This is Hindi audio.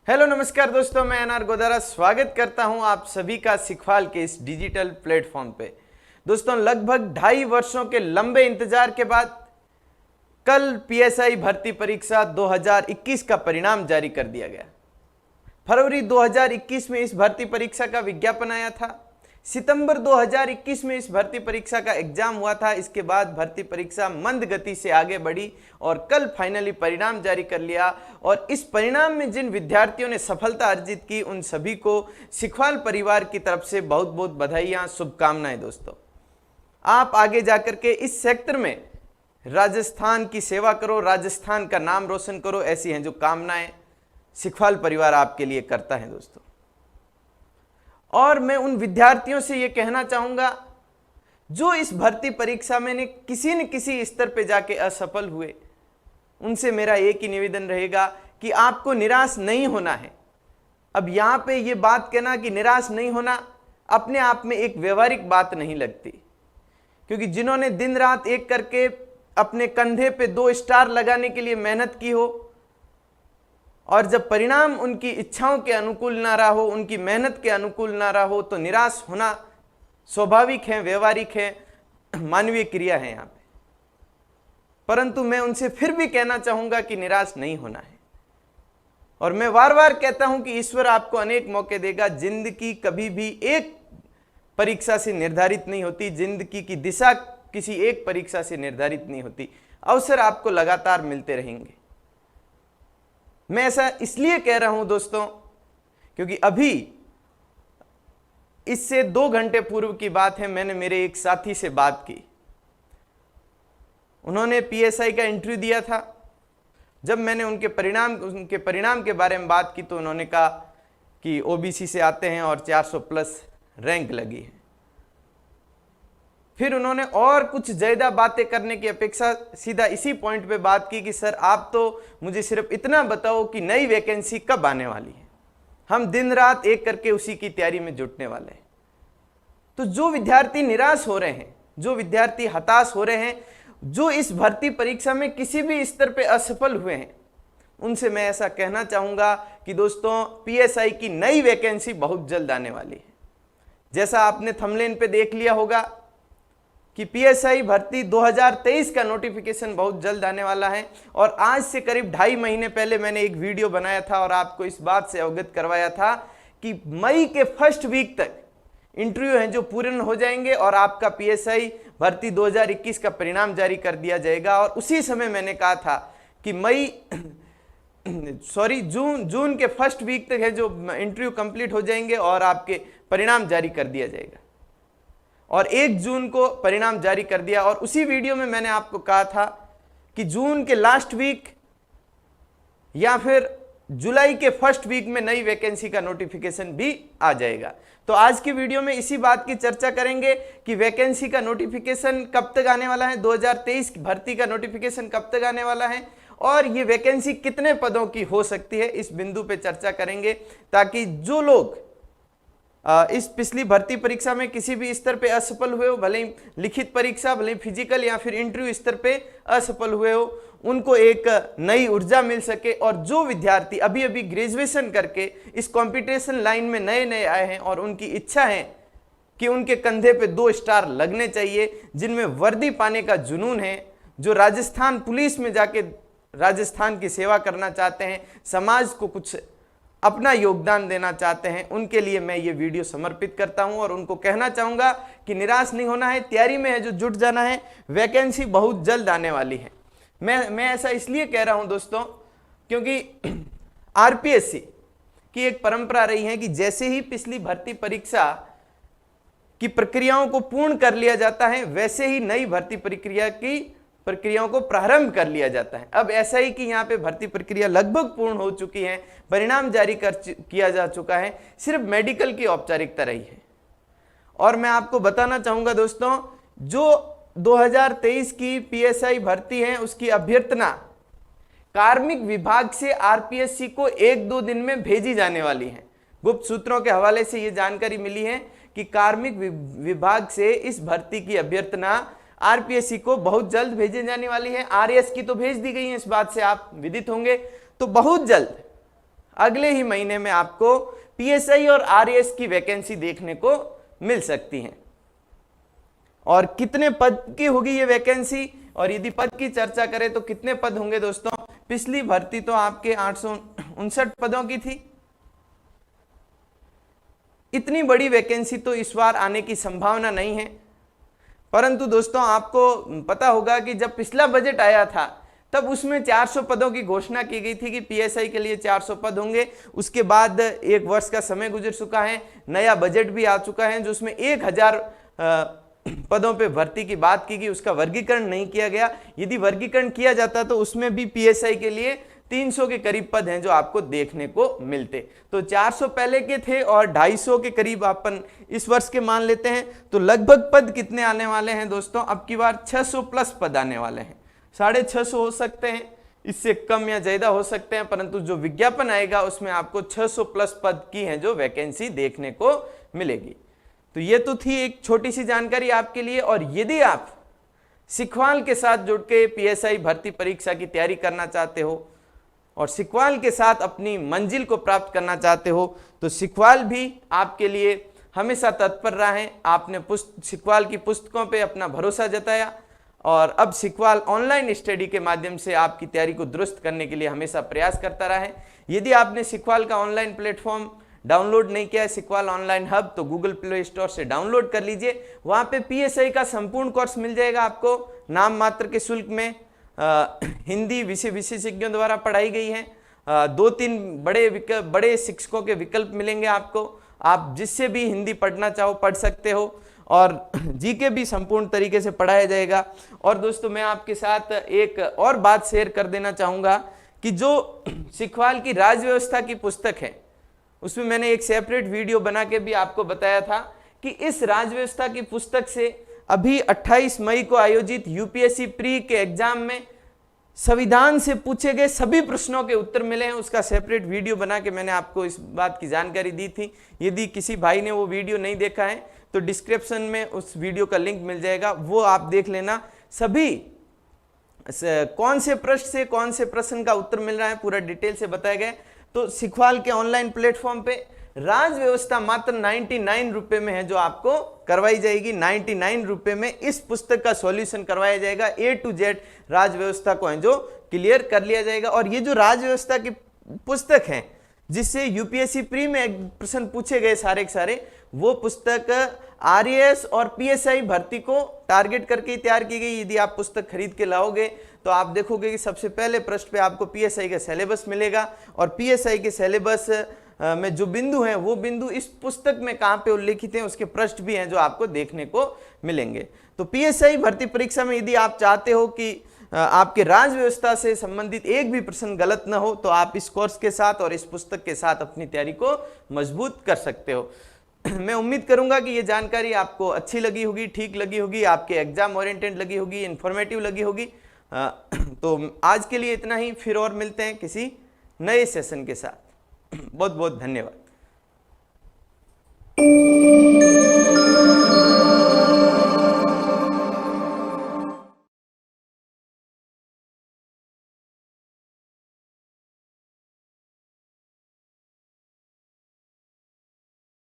हेलो नमस्कार दोस्तों, मैं एनआर गोदारा स्वागत करता हूं आप सभी का सिखवाल के इस डिजिटल प्लेटफॉर्म पे। दोस्तों, लगभग 2.5 वर्षों के लंबे इंतजार के बाद कल पीएसआई भर्ती परीक्षा 2021 का परिणाम जारी कर दिया गया। फरवरी 2021 में इस भर्ती परीक्षा का विज्ञापन आया था। सितंबर 2021 में इस भर्ती परीक्षा का एग्जाम हुआ था। इसके बाद भर्ती परीक्षा मंद गति से आगे बढ़ी और कल फाइनली परिणाम जारी कर लिया। और इस परिणाम में जिन विद्यार्थियों ने सफलता अर्जित की उन सभी को सिखवाल परिवार की तरफ से बहुत बहुत बधाइयां, शुभकामनाएं। दोस्तों, आप आगे जाकर के इस सेक्टर में राजस्थान की सेवा करो, राजस्थान का नाम रोशन करो, ऐसी हैं जो कामनाएं सिखवाल परिवार आपके लिए करता है। दोस्तों, और मैं उन विद्यार्थियों से यह कहना चाहूंगा जो इस भर्ती परीक्षा में किसी न किसी स्तर पे जाके असफल हुए, उनसे मेरा एक ही निवेदन रहेगा कि आपको निराश नहीं होना है। अब यहां पे ये बात कहना कि निराश नहीं होना अपने आप में एक व्यवहारिक बात नहीं लगती, क्योंकि जिन्होंने दिन रात एक करके अपने कंधे पे 2 स्टार लगाने के लिए मेहनत की हो और जब परिणाम उनकी इच्छाओं के अनुकूल ना रहा हो, उनकी मेहनत के अनुकूल ना रहा हो, तो निराश होना स्वाभाविक है, व्यवहारिक है, मानवीय क्रिया है यहाँ पे। परंतु मैं उनसे फिर भी कहना चाहूंगा कि निराश नहीं होना है। और मैं बार बार कहता हूं कि ईश्वर आपको अनेक मौके देगा। जिंदगी कभी भी एक परीक्षा से निर्धारित नहीं होती, जिंदगी की दिशा किसी एक परीक्षा से निर्धारित नहीं होती। अवसर आपको लगातार मिलते रहेंगे। मैं ऐसा इसलिए कह रहा हूं दोस्तों, क्योंकि अभी इससे 2 घंटे पूर्व की बात है, मैंने मेरे एक साथी से बात की। उन्होंने पीएसआई का इंटरव्यू दिया था। जब मैंने उनके परिणाम के बारे में बात की तो उन्होंने कहा कि ओबीसी से आते हैं और 400 प्लस रैंक लगी है। फिर उन्होंने और कुछ ज्यादा बातें करने की अपेक्षा सीधा इसी पॉइंट पे बात की कि सर, आप तो मुझे सिर्फ इतना बताओ कि नई वैकेंसी कब आने वाली है, हम दिन रात एक करके उसी की तैयारी में जुटने वाले हैं। तो जो विद्यार्थी निराश हो रहे हैं, जो विद्यार्थी हताश हो रहे हैं, जो इस भर्ती परीक्षा में किसी भी स्तर पे असफल हुए हैं, उनसे मैं ऐसा कहना चाहूंगा कि दोस्तों, पीएसआई की नई वैकेंसी बहुत जल्द आने वाली है। जैसा आपने थंबनेल पे देख लिया होगा कि पीएसआई भर्ती 2023 का नोटिफिकेशन बहुत जल्द आने वाला है। और आज से करीब 2.5 महीने पहले मैंने एक वीडियो बनाया था और आपको इस बात से अवगत करवाया था कि मई के फर्स्ट वीक तक इंटरव्यू हैं जो पूर्ण हो जाएंगे और आपका पीएसआई भर्ती 2021 का परिणाम जारी कर दिया जाएगा। और उसी समय मैंने कहा था कि जून के फर्स्ट वीक तक है जो इंटरव्यू कंप्लीट हो जाएंगे और आपके परिणाम जारी कर दिया जाएगा। और 1 जून को परिणाम जारी कर दिया। और उसी वीडियो में मैंने आपको कहा था कि जून के लास्ट वीक या फिर जुलाई के फर्स्ट वीक में नई वैकेंसी का नोटिफिकेशन भी आ जाएगा। तो आज की वीडियो में इसी बात की चर्चा करेंगे कि वैकेंसी का नोटिफिकेशन कब तक आने वाला है, 2023 की भर्ती का नोटिफिकेशन कब तक आने वाला है और ये वैकेंसी कितने पदों की हो सकती है, इस बिंदु पे चर्चा करेंगे, ताकि जो लोग इस पिछली भर्ती परीक्षा में किसी भी स्तर पे असफल हुए हो, भले ही लिखित परीक्षा, भले ही फिजिकल या फिर इंटरव्यू स्तर पे असफल हुए हो, उनको एक नई ऊर्जा मिल सके। और जो विद्यार्थी अभी अभी ग्रेजुएशन करके इस कंपटीशन लाइन में नए नए आए हैं और उनकी इच्छा है कि उनके कंधे पे 2 स्टार लगने चाहिए, जिनमें वर्दी पाने का जुनून है, जो राजस्थान पुलिस में जाके राजस्थान की सेवा करना चाहते हैं, समाज को कुछ अपना योगदान देना चाहते हैं, उनके लिए मैं ये वीडियो समर्पित करता हूं। और उनको कहना चाहूंगा कि निराश नहीं होना है, तैयारी में है जो जुट जाना है, वैकेंसी बहुत जल्द आने वाली है। मैं ऐसा इसलिए कह रहा हूं दोस्तों, क्योंकि आरपीएससी की एक परंपरा रही है कि जैसे ही पिछली भर्ती परीक्षा की प्रक्रियाओं को पूर्ण कर लिया जाता है, वैसे ही नई भर्ती प्रक्रियाओं को प्रारंभ कर लिया जाता है। अब ऐसा ही कि यहाँ पे भर्ती प्रक्रिया लगभग पूर्ण हो चुकी है, परिणाम जारी किया जा चुका है, सिर्फ मेडिकल की औपचारिकता रही है। और मैं आपको बताना चाहूंगा दोस्तों, जो 2023 की पीएसआई भर्ती है उसकी अभ्यर्थना कार्मिक विभाग से आरपीएससी को 1-2 दिन में भेजी जाने वाली है। गुप्त सूत्रों के हवाले से यह जानकारी मिली है कि कार्मिक विभाग से इस भर्ती की अभ्यर्थना आरपीएससी को बहुत जल्द भेजी जाने वाली है। आरएस की तो भेज दी गई है, इस बात से आप विदित होंगे। तो बहुत जल्द अगले ही महीने में आपको पीएसआई और आरएएस की वैकेंसी देखने को मिल सकती है। और कितने पद की होगी ये वैकेंसी, और यदि पद की चर्चा करें तो कितने पद होंगे दोस्तों? पिछली भर्ती तो आपके 859 पदों की थी। इतनी बड़ी वैकेंसी तो इस बार आने की संभावना नहीं है, परंतु दोस्तों आपको पता होगा कि जब पिछला बजट आया था तब उसमें 400 पदों की घोषणा की गई थी कि पीएसआई के लिए 400 पद होंगे। उसके बाद 1 वर्ष का समय गुजर चुका है, नया बजट भी आ चुका है जो उसमें 1000 पदों पे भर्ती की बात की गई, उसका वर्गीकरण नहीं किया गया। यदि वर्गीकरण किया जाता तो उसमें भी पीएसआई के लिए 300 के करीब पद हैं जो आपको देखने को मिलते। तो 400 पहले के थे और 250 के करीब अपन इस वर्ष के मान लेते हैं, तो लगभग पद कितने आने वाले हैं दोस्तों? अब की बार 600 प्लस पद आने वाले हैं। 650 हो सकते हैं, इससे कम या ज्यादा हो सकते हैं, परंतु जो विज्ञापन आएगा उसमें आपको 600 प्लस पद की है जो वैकेंसी देखने को मिलेगी। तो ये तो थी एक छोटी सी जानकारी आपके लिए। और यदि आप सिखवाल के साथ जुड़ के पीएसआई भर्ती परीक्षा की तैयारी करना चाहते हो और सिखवाल के साथ अपनी मंजिल को प्राप्त करना चाहते हो, तो सिखवाल भी आपके लिए हमेशा तत्पर रहा है। आपने सिखवाल की पुस्तकों पे अपना भरोसा जताया और अब सिखवाल ऑनलाइन स्टडी के माध्यम से आपकी तैयारी को दुरुस्त करने के लिए हमेशा प्रयास करता रहा है। यदि आपने सिखवाल का ऑनलाइन प्लेटफॉर्म डाउनलोड नहीं किया है, सिखवाल ऑनलाइन हब, तो गूगल प्ले स्टोर से डाउनलोड कर लीजिए। वहाँ पे पीएसआई का संपूर्ण कोर्स मिल जाएगा आपको नाम मात्र के शुल्क में। हिंदी विषय विशेषज्ञों द्वारा पढ़ाई गई है। 2-3 बड़े शिक्षकों के विकल्प मिलेंगे आपको। आप जिससे भी हिंदी पढ़ना चाहो पढ़ सकते हो, और जीके भी संपूर्ण तरीके से पढ़ाया जाएगा। और दोस्तों मैं आपके साथ एक और बात शेयर कर देना चाहूँगा कि जो सिखवाल की राजव्यवस्था की पुस्तक है उसमें मैंने एक सेपरेट वीडियो बना के भी आपको बताया था कि इस राजव्यवस्था की पुस्तक से अभी 28 मई को आयोजित यूपीएससी प्री के एग्जाम में संविधान से पूछे गए सभी प्रश्नों के उत्तर मिले हैं। उसका सेपरेट वीडियो बना के मैंने आपको इस बात की जानकारी दी थी। यदि किसी भाई ने वो वीडियो नहीं देखा है तो डिस्क्रिप्शन में उस वीडियो का लिंक मिल जाएगा, वो आप देख लेना। सभी कौन से प्रश्न से कौन से प्रश्न का उत्तर मिल रहा है पूरा डिटेल से बताया गया। तो सिखवाल के ऑनलाइन प्लेटफॉर्म पे राज व्यवस्था मात्र 99 रुपए में है जो आपको करवाई जाएगी। 99 रुपए में इस पुस्तक का सॉल्यूशन करवाया जाएगा। A to Z राज व्यवस्था को है जो क्लियर कर लिया जाएगा। और ये जो राज व्यवस्था की पुस्तक है जिससे यूपीएससी प्री में प्रश्न पूछे गए सारे के सारे, वो पुस्तक आरएएस और पीएसआई भर्ती को टारगेट करके तैयार की गई। यदि आप पुस्तक खरीद के लाओगे तो आप देखोगे कि सबसे पहले पृष्ठ पे आपको पीएसआई का सिलेबस मिलेगा और पीएसआई के सिलेबस में जो बिंदु हैं वो बिंदु इस पुस्तक में कहाँ पे उल्लेखित हैं उसके पृष्ठ भी हैं जो आपको देखने को मिलेंगे। तो पीएसआई भर्ती परीक्षा में यदि आप चाहते हो कि आपके राज व्यवस्था से संबंधित एक भी प्रश्न गलत न हो तो आप इस कोर्स के साथ और इस पुस्तक के साथ अपनी तैयारी को मजबूत कर सकते हो। मैं उम्मीद करूंगा कि ये जानकारी आपको अच्छी लगी होगी, ठीक लगी होगी, आपके एग्जाम ओरिएंटेड लगी होगी, इंफॉर्मेटिव लगी होगी। तो आज के लिए इतना ही, फिर और मिलते हैं किसी नए सेशन के साथ। बहुत बहुत धन्यवाद।